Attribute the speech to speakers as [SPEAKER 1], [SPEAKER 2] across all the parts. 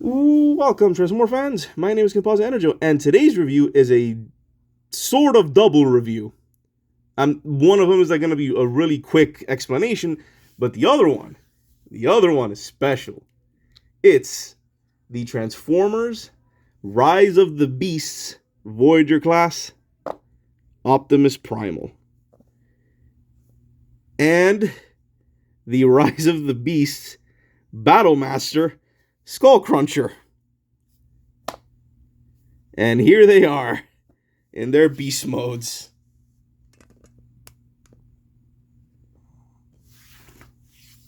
[SPEAKER 1] Welcome, Transformer fans. My name is Composite Enerjoe, and today's review is a sort of double review. One of them is going to be a really quick explanation, but the other one is special. It's the Transformers Rise of the Beasts Voyager class Optimus Primal and the Rise of the Beasts Battle Master Skull Cruncher. And here they are in their beast modes.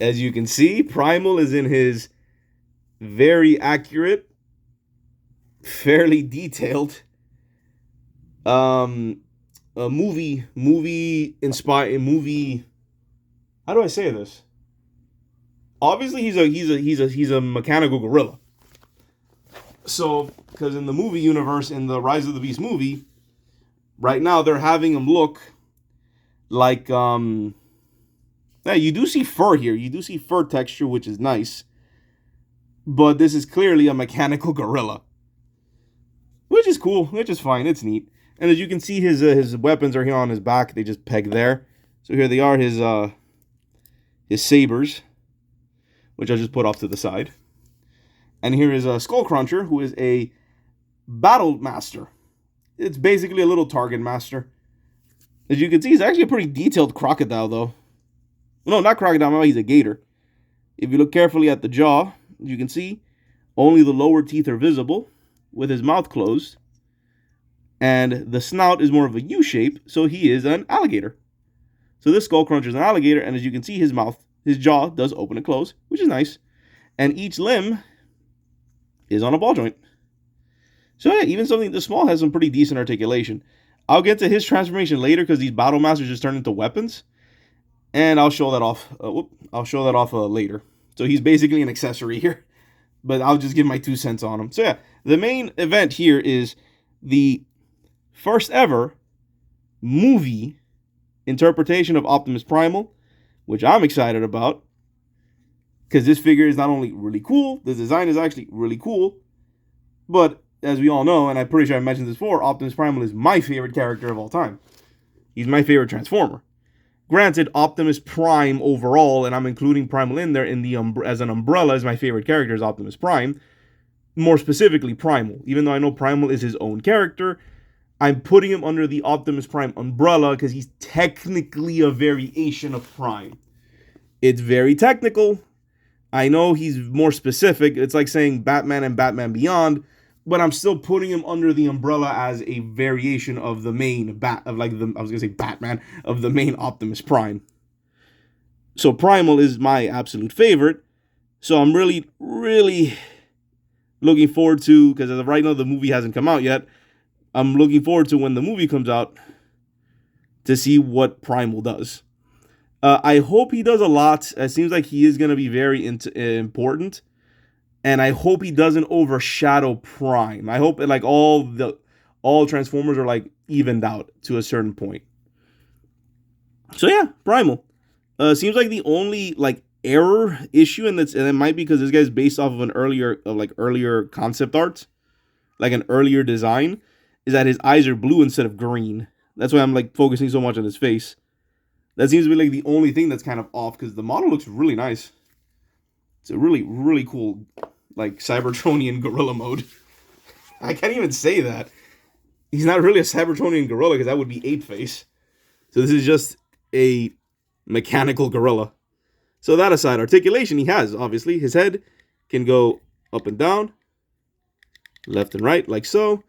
[SPEAKER 1] As you can see, Primal is in his very accurate, fairly detailed movie inspired movie. How do I say this? Obviously, he's a mechanical gorilla. So, because in the movie universe, in the Rise of the Beast movie, right now they're having him look like yeah, you do see fur here. You do see fur texture, which is nice. But this is clearly a mechanical gorilla, which is cool, which is fine. It's neat. And as you can see, his weapons are here on his back. They just peg there. So here they are, his sabers, which I just put off to the side. And here is a Skull Cruncher, who is a battle master. It's basically a little target master. As you can see, he's actually a pretty detailed crocodile, though. No, not crocodile, he's a gator. If you look carefully at the jaw, you can see only the lower teeth are visible, with his mouth closed. And the snout is more of a U shape, so he is an alligator. So this Skull Cruncher is an alligator, and as you can see, his jaw does open and close, which is nice. And each limb is on a ball joint. So yeah, even something this small has some pretty decent articulation. I'll get to his transformation later because these battle masters just turn into weapons, and I'll show that off. Later. So he's basically an accessory here, but I'll just give my 2 cents on him. So yeah, the main event here is the first ever movie interpretation of Optimus Primal, which I'm excited about. Because this figure is not only really cool, the design is actually really cool, but as we all know, and I'm pretty sure I mentioned this before, Optimus Primal is my favorite character of all time. He's my favorite Transformer. Granted, Optimus Prime overall, and I'm including Primal in there as an umbrella, is my favorite character is Optimus Prime. More specifically, Primal. Even though I know Primal is his own character, I'm putting him under the Optimus Prime umbrella because he's technically a variation of Prime. It's very technical. I know he's more specific. It's like saying Batman and Batman Beyond, but I'm still putting him under the umbrella as a variation of the main Batman of the main Optimus Prime. So Primal is my absolute favorite. So I'm really, really looking forward to, because as of right now the movie hasn't come out yet. I'm looking forward to when the movie comes out to see what Primal does. I hope he does a lot. It seems like he is going to be very important. And I hope he doesn't overshadow Prime. I hope like all Transformers are like evened out to a certain point. So yeah, Primal. Seems like the only like error issue, and it might be because this guy's based off of an earlier concept art, like an earlier design, is that his eyes are blue instead of green. That's why I'm like focusing so much on his face. That seems to be like the only thing that's kind of off, because the model looks really nice. It's a really, really cool, like, Cybertronian gorilla mode. I can't even say that. He's not really a Cybertronian gorilla, because that would be Ape-Face. So this is just a mechanical gorilla. So that aside, articulation he has, obviously. His head can go up and down, left and right, like so.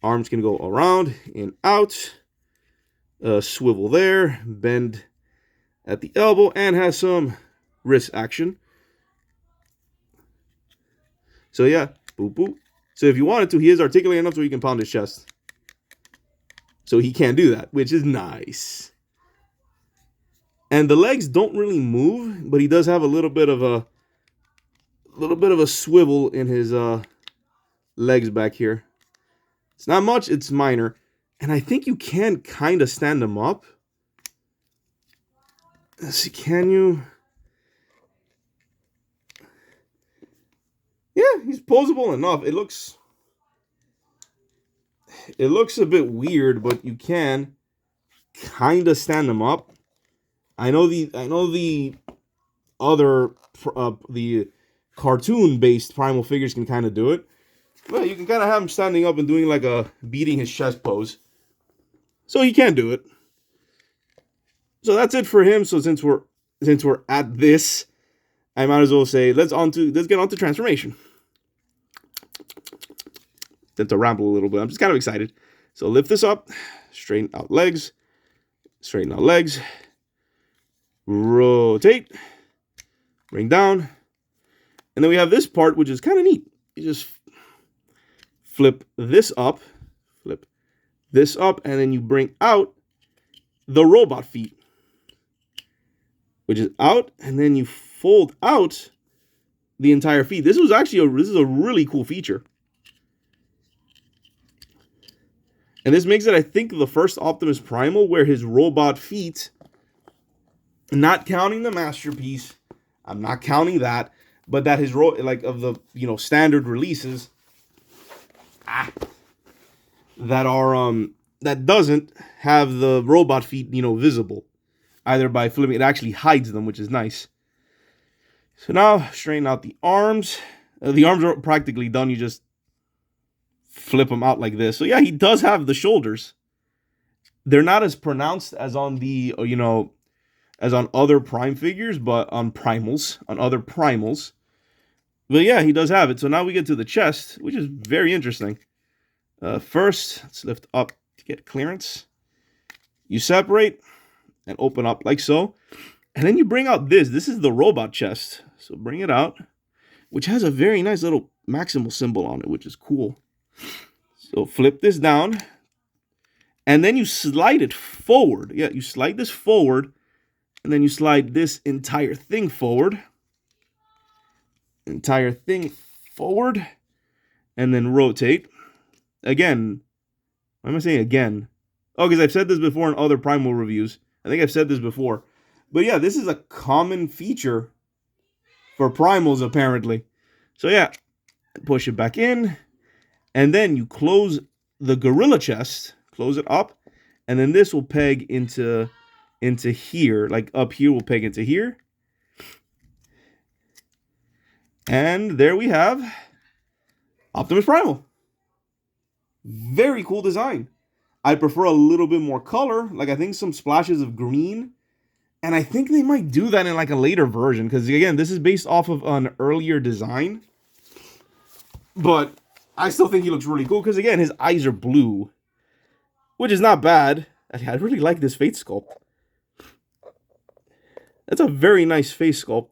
[SPEAKER 1] Arms can go around and out. Swivel there, bend at the elbow, and has some wrist action. So yeah, boop boop. So if you wanted to, he is articulate enough so he can pound his chest. So he can do that, which is nice. And the legs don't really move, but he does have a little bit of a swivel in his legs back here. It's not much, it's minor. And I think you can kind of stand him up. Let's see, can you? Yeah, posable enough. It looks a bit weird, but you can kind of stand them up. I know the other the cartoon based primal figures can kind of do it. Well, you can kind of have him standing up and doing like a beating his chest pose. So he can do it. So that's it for him. So since we're at this, I might as well say let's get on to transformation. To ramble a little bit. I'm just kind of excited. So lift this up, straighten out legs, rotate, bring down, and then we have this part which is kind of neat. You just flip this up, and then you bring out the robot feet, which is out, and then you fold out the entire feet. This is a really cool feature. And this makes it, I think, the first Optimus Primal where his robot feet, not counting the masterpiece, I'm not counting that, but that his of the standard releases, that doesn't have the robot feet visible, either by flipping it actually hides them, which is nice. So now straighten out the arms. The arms are practically done. You just flip them out like this. So yeah, he does have the shoulders. They're not as pronounced as on the as on other prime figures, but on other primals. But yeah, he does have it. So now we get to the chest, which is very interesting. First, let's lift up to get clearance. You separate and open up like so, and then you bring out this. This is the robot chest. So bring it out, which has a very nice little maximal symbol on it, which is cool. So flip this down, and then you slide it forward. Yeah, you slide this forward, and then you slide this entire thing forward. And then rotate. Again, why am I saying again? Oh, because I've said this before in other Primal reviews. I think I've said this before. But yeah, this is a common feature for Primals, apparently. So yeah, push it back in. And then you close the gorilla chest, close it up, and then this will peg into here, like up here will peg into here. And there we have Optimus Primal. Very cool design. I prefer a little bit more color, like I think some splashes of green. And I think they might do that in like a later version, because again, this is based off of an earlier design. But I still think he looks really cool because, again, his eyes are blue, which is not bad. I really like this face sculpt. That's a very nice face sculpt.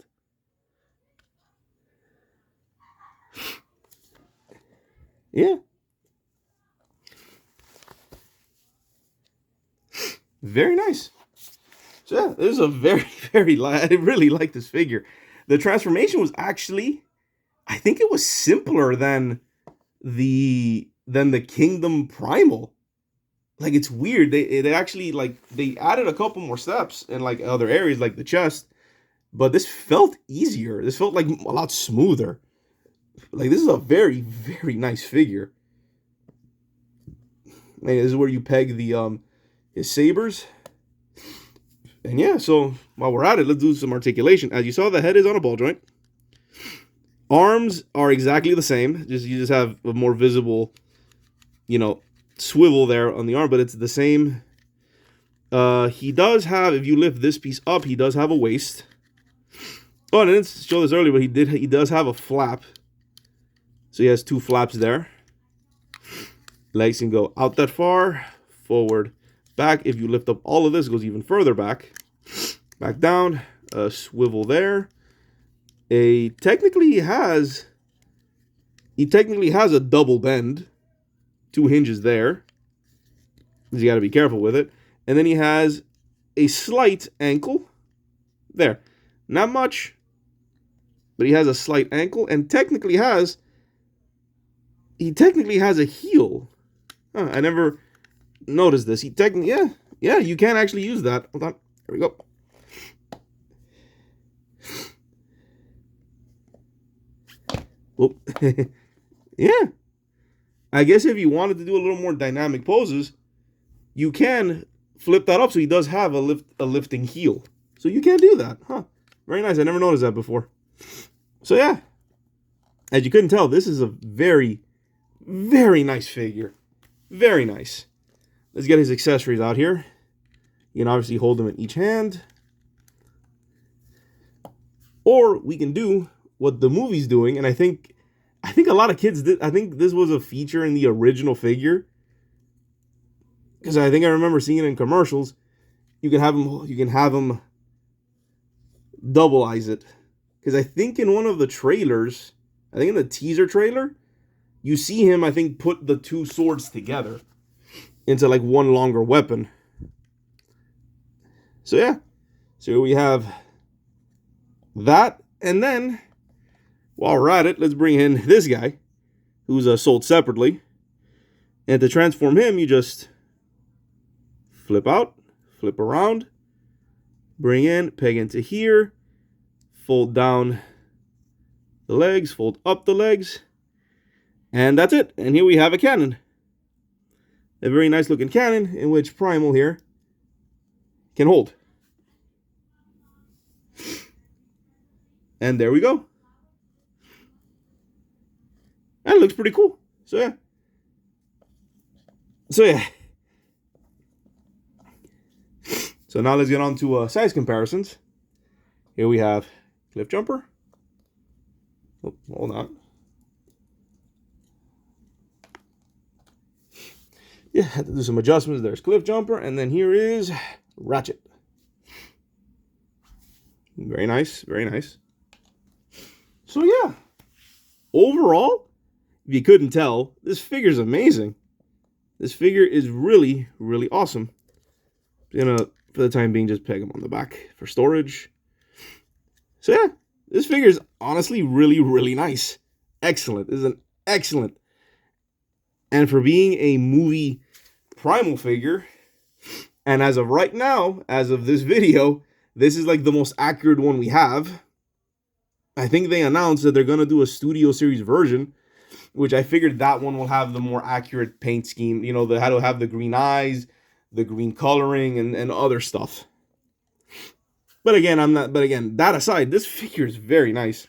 [SPEAKER 1] Yeah. Very nice. So, yeah, this is a very, I really like this figure. The transformation was actually, I think it was simpler than the Kingdom Primal. Like, it's weird. They actually, like, they added a couple more steps in like other areas like the chest, but this felt easier. This felt like a lot smoother. Like, this is a very, very nice figure. And this is where you peg the his sabers. And yeah, so while we're at it, let's do some articulation. As you saw, the head is on a ball joint. Arms are exactly the same. You just have a more visible, swivel there on the arm, but it's the same. He does have, if you lift this piece up, he does have a waist. Oh, and I didn't show this earlier, but he does have a flap. So he has two flaps there. Legs can go out that far, forward, back. If you lift up all of this, it goes even further back. Back down, swivel there. He technically has a double bend. Two hinges there. You got to be careful with it. And then he has a slight ankle. There. Not much, but he has a slight ankle and technically has a heel. Huh, I never noticed this. Yeah, you can actually use that. Hold on. There we go. Whoop. Yeah. I guess if you wanted to do a little more dynamic poses, you can flip that up so he does have a lifting heel. So you can do that. Huh. Very nice. I never noticed that before. So yeah. As you couldn't tell, this is a very, very nice figure. Very nice. Let's get his accessories out here. You can obviously hold them in each hand. Or we can do what the movie's doing, and I think a lot of kids did. I think this was a feature in the original figure, because I think I remember seeing it in commercials. You can have them double-eyes it, because I think in one of the trailers, I think in the teaser trailer, you see him, I think, put the two swords together into like one longer weapon. So yeah, so we have that, and then while we're at it, let's bring in this guy, who's sold separately. And to transform him, you just flip out, flip around, bring in, peg into here, fold down the legs, fold up the legs, and that's it. And here we have a cannon. A very nice looking cannon in which Primal here can hold. And there we go. That looks pretty cool. So yeah. So now let's get on to size comparisons. Here we have Cliff Jumper. Oh, hold on. Yeah, had to do some adjustments. There's Cliff Jumper, and then here is Ratchet. Very nice, very nice. So yeah, overall, if you couldn't tell, this figure's amazing. This figure is really, really awesome. I'm gonna, for the time being, just peg him on the back for storage. So yeah, this figure is honestly really, really nice. Excellent. This is an excellent. And for being a movie Primal figure, and as of right now, as of this video, this is like the most accurate one we have. I think they announced that they're going to do a Studio Series version, which I figured that one will have the more accurate paint scheme. You know, how to have the green eyes, the green coloring, and other stuff. But again, that aside, this figure is very nice.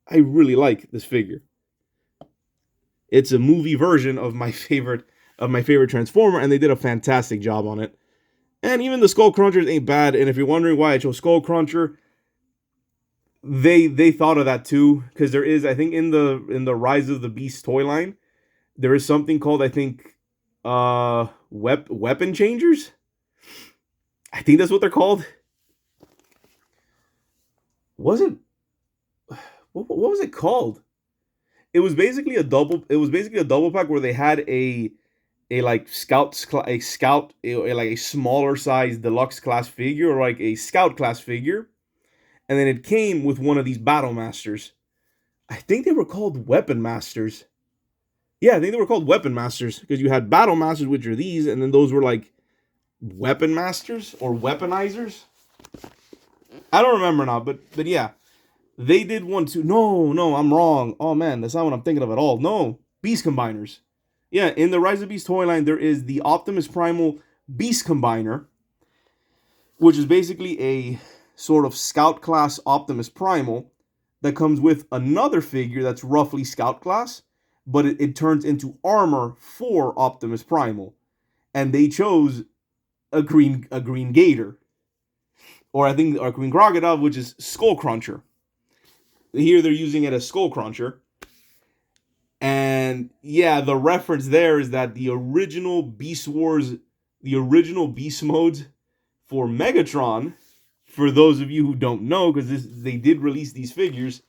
[SPEAKER 1] I really like this figure. It's a movie version of my favorite Transformer, and they did a fantastic job on it. And even the Skull Crunchers ain't bad. And if you're wondering why I chose Skull Cruncher, they thought of that too, because there is, I think, in the Rise of the Beast toy line, there is something called, I think, weapon changers. I think that's what they're called. Was it? What was it called? It was basically a double pack where they had a smaller size deluxe class figure, or like a scout class figure, and then it came with one of these battle masters. I think they were called weapon masters. Yeah, I think they were called weapon masters, because you had battle masters, which are these, and then those were like weapon masters or weaponizers. I don't remember now, but yeah. They did one too. No, I'm wrong. Oh man, that's not what I'm thinking of at all. No, Beast Combiners. Yeah, in the Rise of Beast toy line, there is the Optimus Primal Beast Combiner, which is basically a sort of Scout class Optimus Primal that comes with another figure that's roughly Scout class, but it turns into armor for Optimus Primal. And they chose a green gator. Or I think a green crocodile, which is Skull Cruncher. Here they're using it as Skull Cruncher. And yeah, the reference there is that the original Beast Wars, the original Beast modes for Megatron, for those of you who don't know, because they did release these figures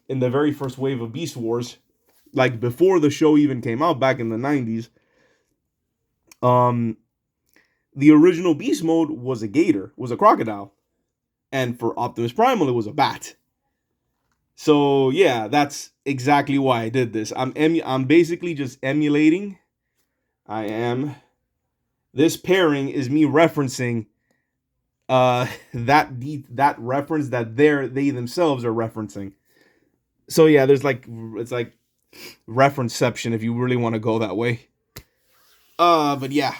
[SPEAKER 1] in the very first wave of Beast Wars, like before the show even came out back in the 90s. The original Beast mode was a gator, was a crocodile. And for Optimus Primal, it was a bat. So yeah, that's exactly why I did this. I'm basically just emulating. This pairing is me referencing that reference that they themselves are referencing. So yeah, it's like referenceception if you really want to go that way. But yeah.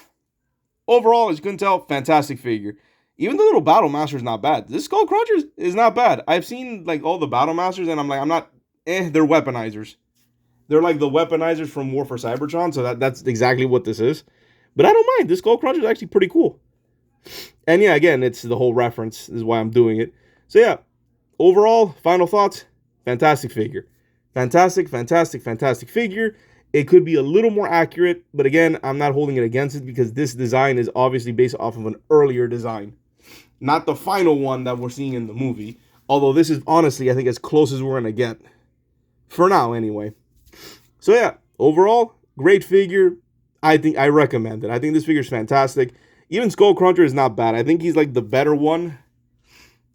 [SPEAKER 1] Overall, as you can tell, fantastic figure. Even the little Battle Master is not bad. This Skull Cruncher is not bad. I've seen like all the Battle Masters, and I'm not. They're weaponizers. They're like the weaponizers from War for Cybertron. So that's exactly what this is. But I don't mind. This Skull Cruncher is actually pretty cool. And yeah, again, it's the whole reference. This is why I'm doing it. So yeah, overall, final thoughts. Fantastic figure. Fantastic figure. It could be a little more accurate, but again, I'm not holding it against it because this design is obviously based off of an earlier design. Not the final one that we're seeing in the movie. Although this is honestly, I think, as close as we're going to get. For now, anyway. So yeah, overall, great figure. I recommend it. I think this figure is fantastic. Even Skull Cruncher is not bad. I think he's like the better one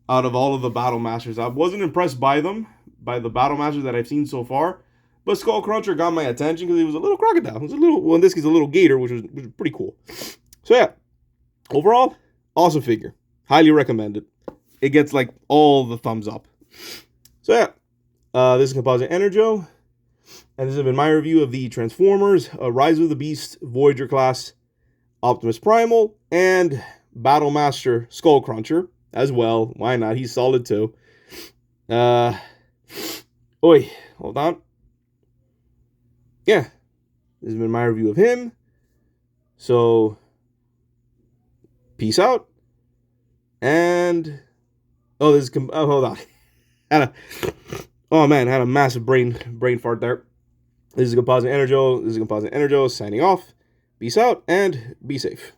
[SPEAKER 1] out of all of the Battle Masters. I wasn't impressed by them, by the Battle Masters that I've seen so far. But Skull Cruncher got my attention because he was a little crocodile. He was a little, well, in this case, a little gator, which was pretty cool. So yeah, overall, awesome figure. Highly recommend it. It gets like all the thumbs up. So yeah, this is Composite Enerjoe. And this has been my review of the Transformers, Rise of the Beast, Voyager class, Optimus Primal, and Battle Master Skull Cruncher as well. Why not? He's solid too. Oi, hold on. Yeah, this has been my review of him. So, peace out. And, hold on. Had a massive brain fart there. This is Composite Enerjoe. Signing off. Peace out and be safe.